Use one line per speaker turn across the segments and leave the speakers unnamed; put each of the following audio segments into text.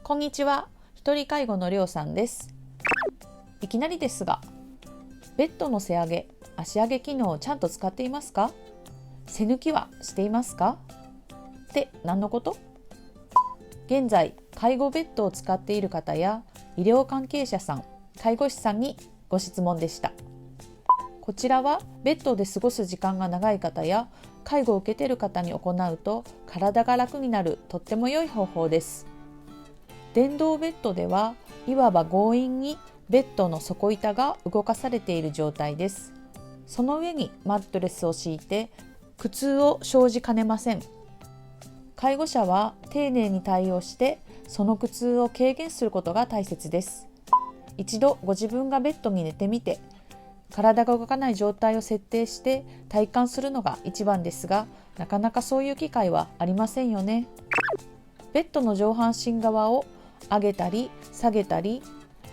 こんにちは。一人介護のりょうさんです。いきなりですが、ベッドの背上げ、足上げ機能をちゃんと使っていますか？背抜きはしていますか？って何のこと？現在、介護ベッドを使っている方や医療関係者さん、介護士さんにご質問でした。こちらはベッドで過ごす時間が長い方や介護を受けている方に行うと体が楽になるとっても良い方法です。電動ベッドではいわば強引にベッドの底板が動かされている状態です。その上にマットレスを敷いて苦痛を生じかねません。介護者は丁寧に対応してその苦痛を軽減することが大切です。一度ご自分がベッドに寝てみて体が動かない状態を設定して体感するのが一番ですが、なかなかそういう機会はありませんよね。ベッドの上半身側を上げたり下げたり、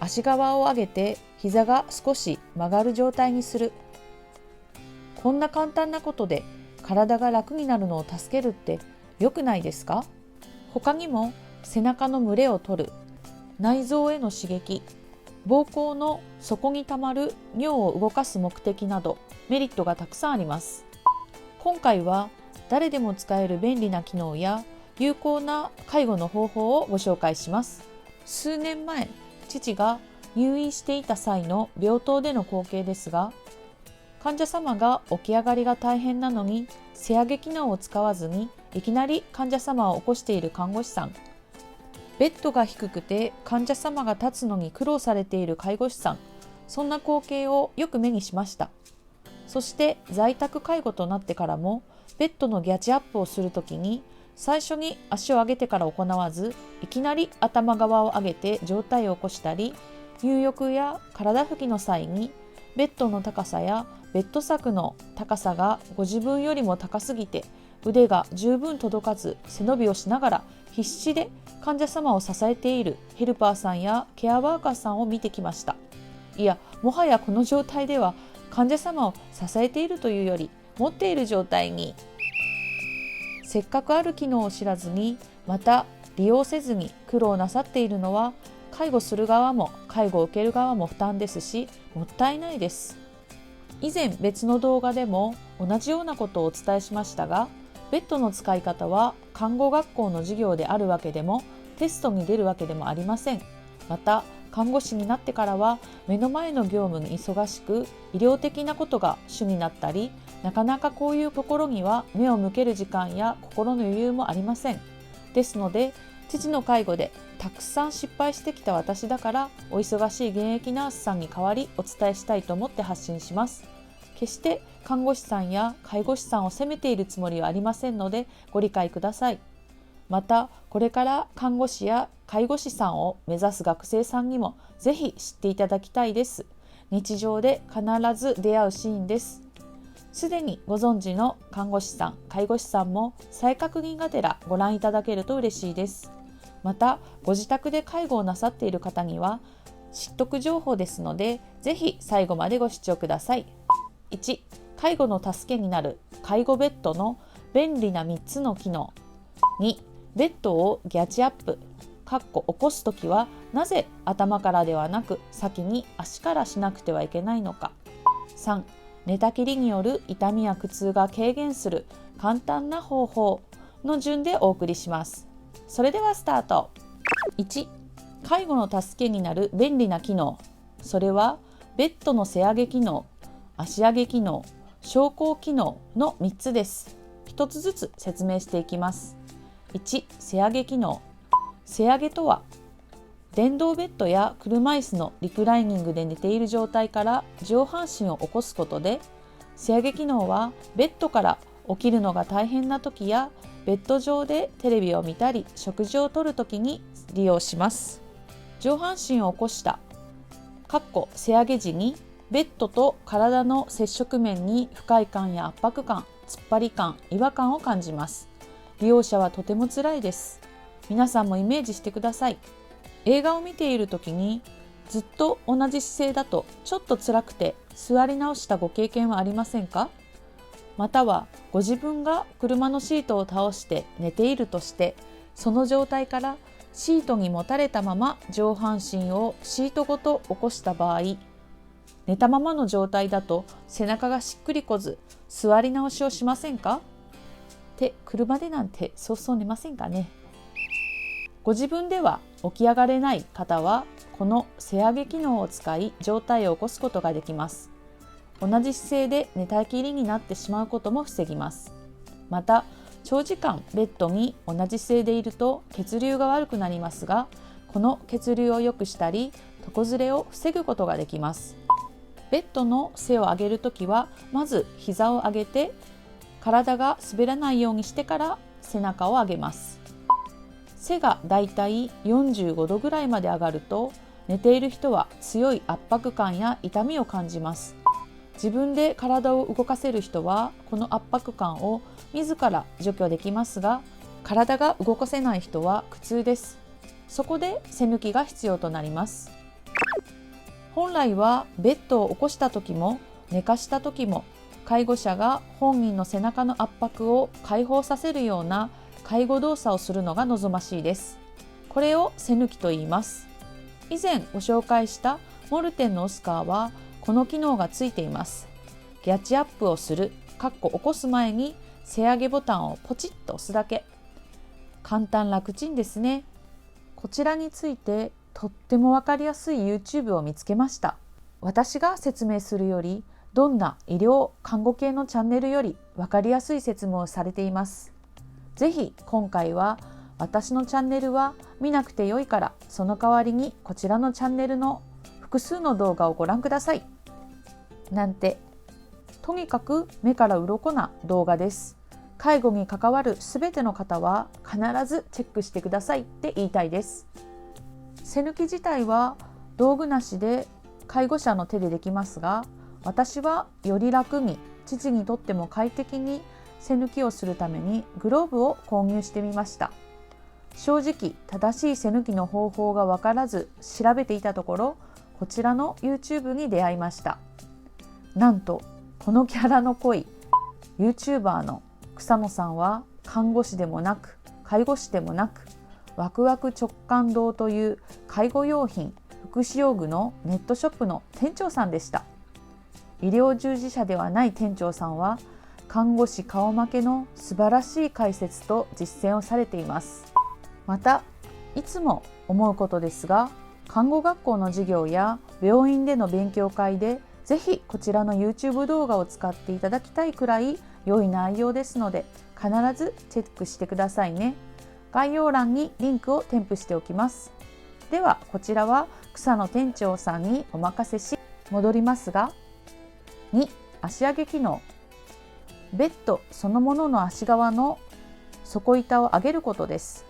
足側を上げて膝が少し曲がる状態にする。こんな簡単なことで体が楽になるのを助けるって良くないですか？他にも背中の蒸れを取る、内臓への刺激、膀胱の底にたまる尿を動かす目的などメリットがたくさんあります。今回は誰でも使える便利な機能や有効な介護の方法をご紹介します。数年前、父が入院していた際の病棟での光景ですが、患者様が起き上がりが大変なのに背上げ機能を使わずにいきなり患者様を起こしている看護師さん、ベッドが低くて患者様が立つのに苦労されている介護士さん、そんな光景をよく目にしました。そして在宅介護となってからもベッドのギャチアップをするときに最初に足を上げてから行わず、いきなり頭側を上げて上体を起こしたり、入浴や体拭きの際にベッドの高さやベッド柵の高さがご自分よりも高すぎて腕が十分届かず背伸びをしながら必死で患者様を支えているヘルパーさんやケアワーカーさんを見てきました。いや、もはやこの状態では患者様を支えているというより持っている状態に、せっかくある機能を知らずにまた利用せずに苦労なさっているのは介護する側も介護を受ける側も負担ですし、もったいないです。以前別の動画でも同じようなことをお伝えしましたが、ベッドの使い方は看護学校の授業であるわけでもテストに出るわけでもありません。また看護師になってからは目の前の業務に忙しく医療的なことが主になったり、なかなかこういうところには目を向ける時間や心の余裕もありません。ですので父の介護でたくさん失敗してきた私だから、お忙しい現役ナースさんに代わりお伝えしたいと思って発信します。決して看護師さんや介護士さんを責めているつもりはありませんのでご理解ください。またこれから看護師や介護士さんを目指す学生さんにもぜひ知っていただきたいです。日常で必ず出会うシーンです。すでにご存知の看護師さん、介護士さんも再確認がてらご覧いただけると嬉しいです。またご自宅で介護をなさっている方には知得情報ですので、ぜひ最後までご視聴ください。1、介護の助けになる介護ベッドの便利な3つの機能。2、ベッドをギャチアップ起こすときはなぜ頭からではなく先に足からしなくてはいけないのか。3、寝たきりによる痛みや苦痛が軽減する簡単な方法の順でお送りします。それではスタート。1、介護の助けになる便利な機能。それはベッドの背上げ機能、足上げ機能、昇降機能の3つです。1つずつ説明していきます。1、背上げ機能。背上げとは、電動ベッドや車椅子のリクライニングで寝ている状態から上半身を起こすことで、背上げ機能はベッドから起きるのが大変な時やベッド上でテレビを見たり食事をとる時に利用します。上半身を起こした背上げ時にベッドと体の接触面に不快感や圧迫感、突っ張り感、違和感を感じます。利用者はとても辛いです。皆さんもイメージしてください。映画を見ている時にずっと同じ姿勢だとちょっと辛くて座り直したご経験はありませんか？またはご自分が車のシートを倒して寝ているとして、その状態からシートにもたれたまま上半身をシートごと起こした場合、寝たままの状態だと背中がしっくりこず座り直しをしませんか？って車でなんてそうそう寝ませんかね。ご自分では起き上がれない方はこの背上げ機能を使い上体を起こすことができます。同じ姿勢で寝たきりになってしまうことも防ぎます。また長時間ベッドに同じ姿勢でいると血流が悪くなりますが、この血流を良くしたり床ずれを防ぐことができます。ベッドの背を上げるときはまず膝を上げて体が滑らないようにしてから背中を上げます。背がだいたい45度ぐらいまで上がると寝ている人は強い圧迫感や痛みを感じます。自分で体を動かせる人はこの圧迫感を自ら除去できますが、体が動かせない人は苦痛です。そこで背抜きが必要となります。本来はベッドを起こした時も寝かした時も介護者が本人の背中の圧迫を解放させるような介護動作をするのが望ましいです。これを背抜きと言います。以前ご紹介したモルテンのオスカーはこの機能がついています。ギャッチアップをする起こす前に背上げボタンをポチッと押すだけ。簡単楽ちんですね。こちらについてとってもわかりやすい YouTube を見つけました。私が説明するよりどんな医療・看護系のチャンネルよりわかりやすい説明をされています。ぜひ今回は私のチャンネルは見なくてよいから、その代わりにこちらのチャンネルの複数の動画をご覧ください。なんて、とにかく目から鱗な動画です。介護に関わるすべての方は必ずチェックしてくださいって言いたいです。背抜き自体は道具なしで介護者の手でできますが、私はより楽に父にとっても快適に背抜きをするためにグローブを購入してみました。正直正しい背抜きの方法が分からず調べていたところ、こちらの YouTube に出会いました。なんとこのキャラの濃い YouTuber の草野さんは看護師でもなく介護士でもなく、ワクワク直感堂という介護用品福祉用具のネットショップの店長さんでした。医療従事者ではない店長さんは看護師顔負けの素晴らしい解説と実践をされています。またいつも思うことですが、看護学校の授業や病院での勉強会でぜひこちらの YouTube 動画を使っていただきたいくらい良い内容ですので、必ずチェックしてくださいね。概要欄にリンクを添付しておきます。ではこちらは草野店長さんにお任せし戻りますが、2、足上げ機能。ベッドそのものの足側の底板を上げることです。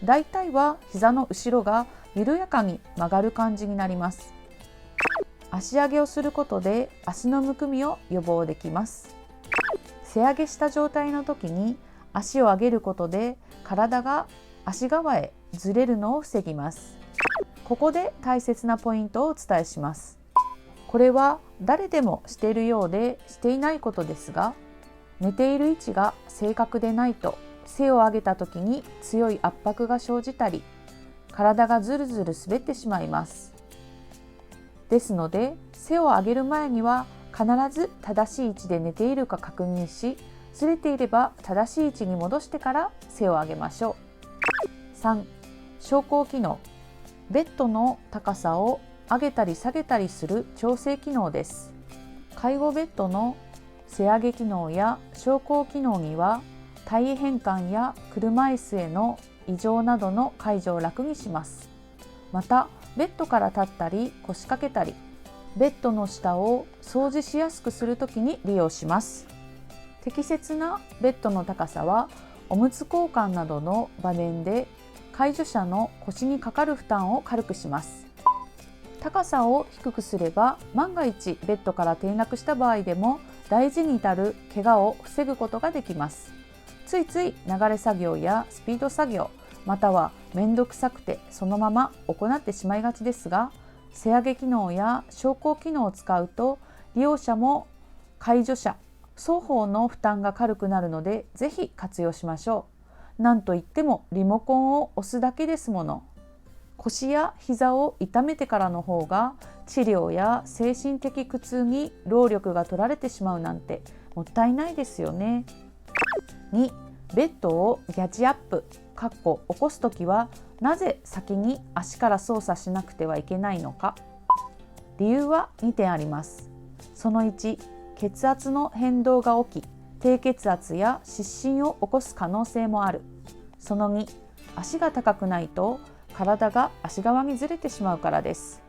だいたいは膝の後ろが緩やかに曲がる感じになります。足上げをすることで足のむくみを予防できます。背上げした状態の時に足を上げることで体が足側へずれるのを防ぎます。ここで大切なポイントをお伝えします。これは誰でもしているようでしていないことですが、寝ている位置が正確でないと背を上げた時に強い圧迫が生じたり、体がずるずる滑ってしまいます。ですので背を上げる前には必ず正しい位置で寝ているか確認し、ずれていれば正しい位置に戻してから背を上げましょう。3、昇降機能。ベッドの高さを上げたり下げたりする調整機能です。介護ベッドの背上げ機能や昇降機能には体位変換や車椅子への移乗などの介助を楽にします。またベッドから立ったり腰掛けたり、ベッドの下を掃除しやすくするときに利用します。適切なベッドの高さはおむつ交換などの場面で介助者の腰にかかる負担を軽くします。高さを低くすれば万が一ベッドから転落した場合でも大事に至る怪我を防ぐことができます。ついつい流れ作業やスピード作業、またはめんどくさくてそのまま行ってしまいがちですが、背上げ機能や昇降機能を使うと利用者も介助者双方の負担が軽くなるので、ぜひ活用しましょう。なんといってもリモコンを押すだけですもの。腰や膝を痛めてからの方が治療や精神的苦痛に労力が取られてしまうなんてもったいないですよね。2、ベッドをギャジアップ起こすときはなぜ先に足から操作しなくてはいけないのか。理由は2点あります。その1、血圧の変動が起き、低血圧や失神を起こす可能性もある。その2、足が高くないと体が足側にずれてしまうからです。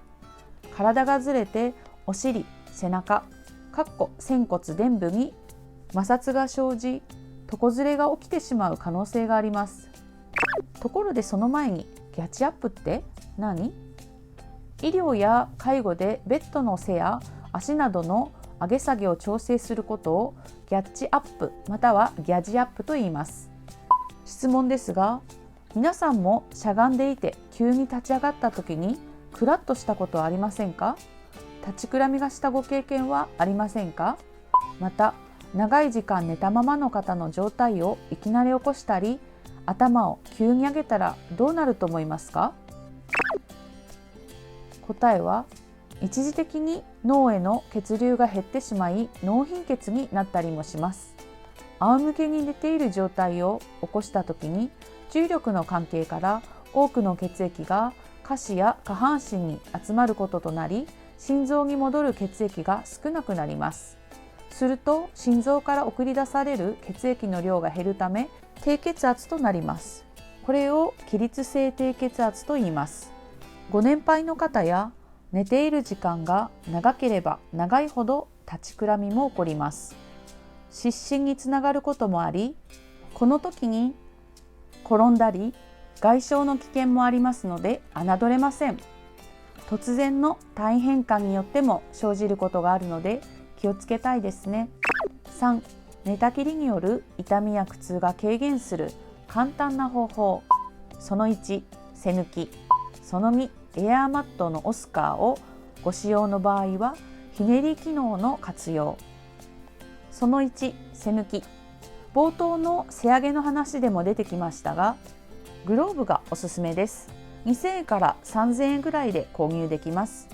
体がずれてお尻、背中、仙骨伝部に摩擦が生じ、床ずれが起きてしまう可能性があります。ところでその前にギャチアップって何？医療や介護でベッドの背や足などの上げ下げを調整することをギャッチアップまたはギャジアップと言います。質問ですが、皆さんもしゃがんでいて急に立ち上がった時にクラッとしたことはありませんか？立ちくらみがしたご経験はありませんか？また、長い時間寝たままの方の状態をいきなり起こしたり、頭を急に上げたらどうなると思いますか？答えは、一時的に脳への血流が減ってしまい脳貧血になったりもします。仰向けに寝ている状態を起こした時に重力の関係から多くの血液が下肢や下半身に集まることとなり、心臓に戻る血液が少なくなります。すると心臓から送り出される血液の量が減るため低血圧となります。これを起立性低血圧と言います。ご年配の方や寝ている時間が長ければ長いほど立ちくらみも起こります。失神につながることもあり、この時に転んだり外傷の危険もありますので侮れません。突然の体位変換によっても生じることがあるので気をつけたいですね。3、寝たきりによる痛みや苦痛が軽減する簡単な方法。その1、背抜き。その2、エアーマットのオスカーをご使用の場合はひねり機能の活用。その1、背抜き。冒頭の背上げの話でも出てきましたが、グローブがおすすめです。2000円から3000円ぐらいで購入できます。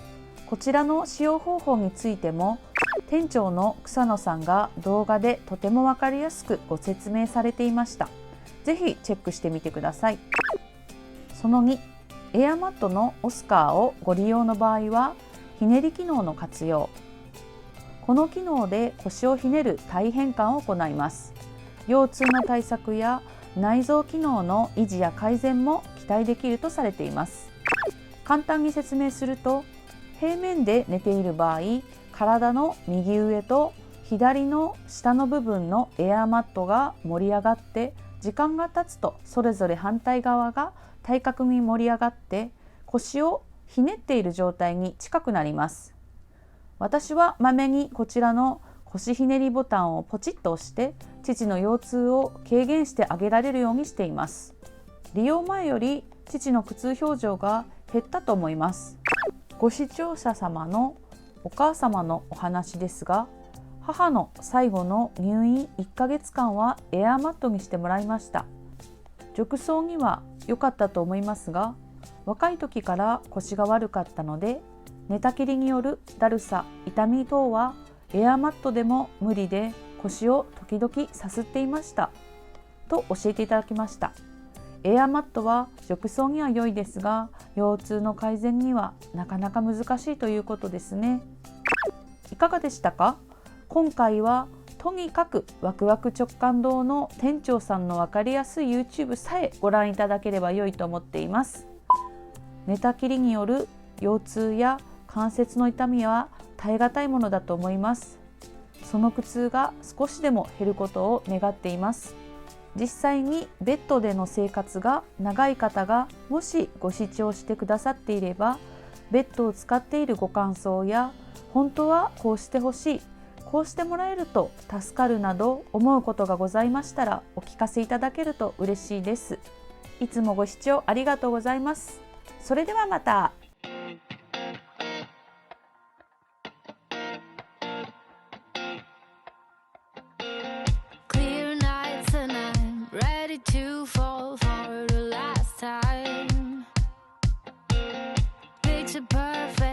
こちらの使用方法についても店長の草野さんが動画でとても分かりやすくご説明されていました。ぜひチェックしてみてください。その2、エアマットのオスカーをご利用の場合はひねり機能の活用。この機能で腰をひねる体位変換を行います。腰痛の対策や内臓機能の維持や改善も期待できるとされています。簡単に説明すると、平面で寝ている場合、体の右上と左の下の部分のエアマットが盛り上がって、時間が経つとそれぞれ反対側が対角に盛り上がって腰をひねっている状態に近くなります。私はまめにこちらの腰ひねりボタンをポチッと押して父の腰痛を軽減してあげられるようにしています。利用前より父の苦痛表情が減ったと思います。ご視聴者様のお母様のお話ですが、母の最後の入院1ヶ月間はエアーマットにしてもらいました。褥瘡には良かったと思いますが、若い時から腰が悪かったので、寝たきりによるだるさ、痛み等はエアーマットでも無理で腰を時々さすっていましたと教えていただきました。エアーマットは褥瘡には良いですが、腰痛の改善にはなかなか難しいということですね。いかがでしたか？今回はとにかくワクワク直感堂の店長さんの分かりやすい YouTube さえご覧いただければ良いと思っています。寝たきりによる腰痛や関節の痛みは耐え難いものだと思います。その苦痛が少しでも減ることを願っています。実際にベッドでの生活が長い方がもしご視聴してくださっていれば、ベッドを使っているご感想や本当はこうしてほしい、こうしてもらえると助かるなど思うことがございましたらお聞かせいただけると嬉しいです。いつもご視聴ありがとうございます。それではまた。
Clear nights and I'm ready to fall for the last time. Picture perfect.